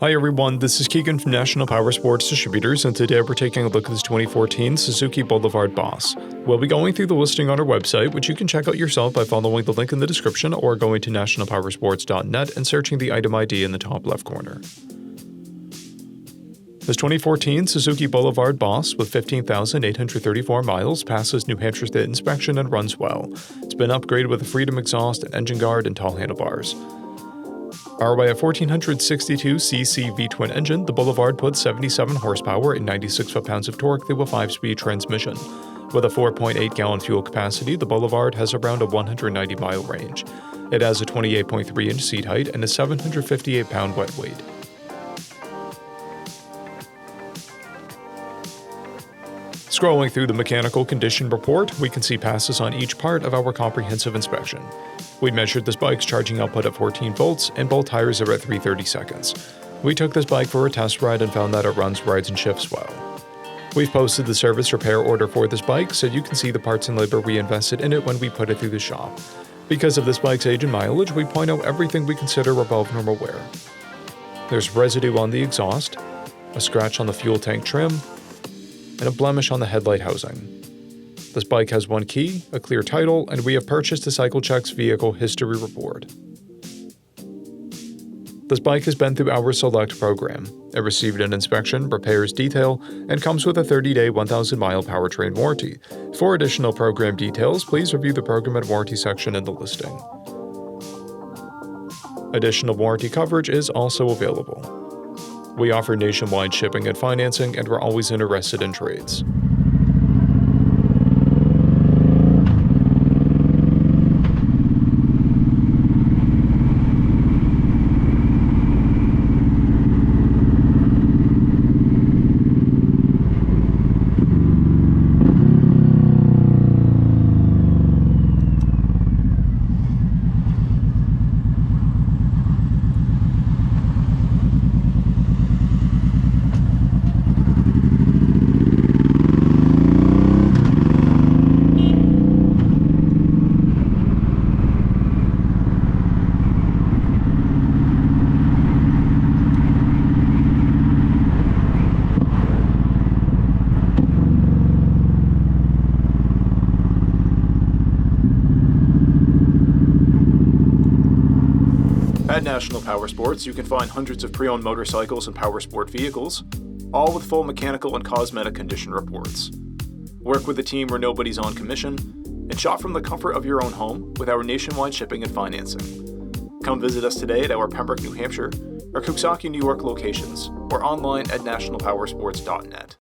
Hi everyone, this is Keegan from National Powersports Distributors, and today we're taking a look at this 2014 Suzuki Boulevard Boss. We'll be going through the listing on our website, which you can check out yourself by following the link in the description or going to nationalpowersports.net and searching the item ID in the top left corner. This 2014 Suzuki Boulevard Boss with 15,834 miles passes New Hampshire State inspection and runs well. It's been upgraded with a Freedom exhaust, engine guard, and tall handlebars. Powered by a 1462cc V-twin engine, the Boulevard puts 77 horsepower and 96 foot-pounds of torque through a 5-speed transmission. With a 4.8-gallon fuel capacity, the Boulevard has around a 190-mile range. It has a 28.3-inch seat height and a 758-pound wet weight. Scrolling through the mechanical condition report, we can see passes on each part of our comprehensive inspection. We measured this bike's charging output at 14 volts, and both tires are at 330 seconds. We took this bike for a test ride and found that it runs, rides, and shifts well. We've posted the service repair order for this bike so you can see the parts and labor we invested in it when we put it through the shop. Because of this bike's age and mileage, we point out everything we consider above normal wear. There's residue on the exhaust, a scratch on the fuel tank trim, and a blemish on the headlight housing. This bike has one key, a clear title, and we have purchased a CycleCheck's vehicle history report. This bike has been through our Select program. It received an inspection, repairs, detail, and comes with a 30-day, 1,000-mile powertrain warranty. For additional program details, please review the program and warranty section in the listing. Additional warranty coverage is also available. We offer nationwide shipping and financing, and we're always interested in trades. At National Powersports, you can find hundreds of pre-owned motorcycles and powersport vehicles, all with full mechanical and cosmetic condition reports. Work with a team where nobody's on commission, and shop from the comfort of your own home with our nationwide shipping and financing. Come visit us today at our Pembroke, New Hampshire, or Coxsackie, New York locations, or online at nationalpowersports.net.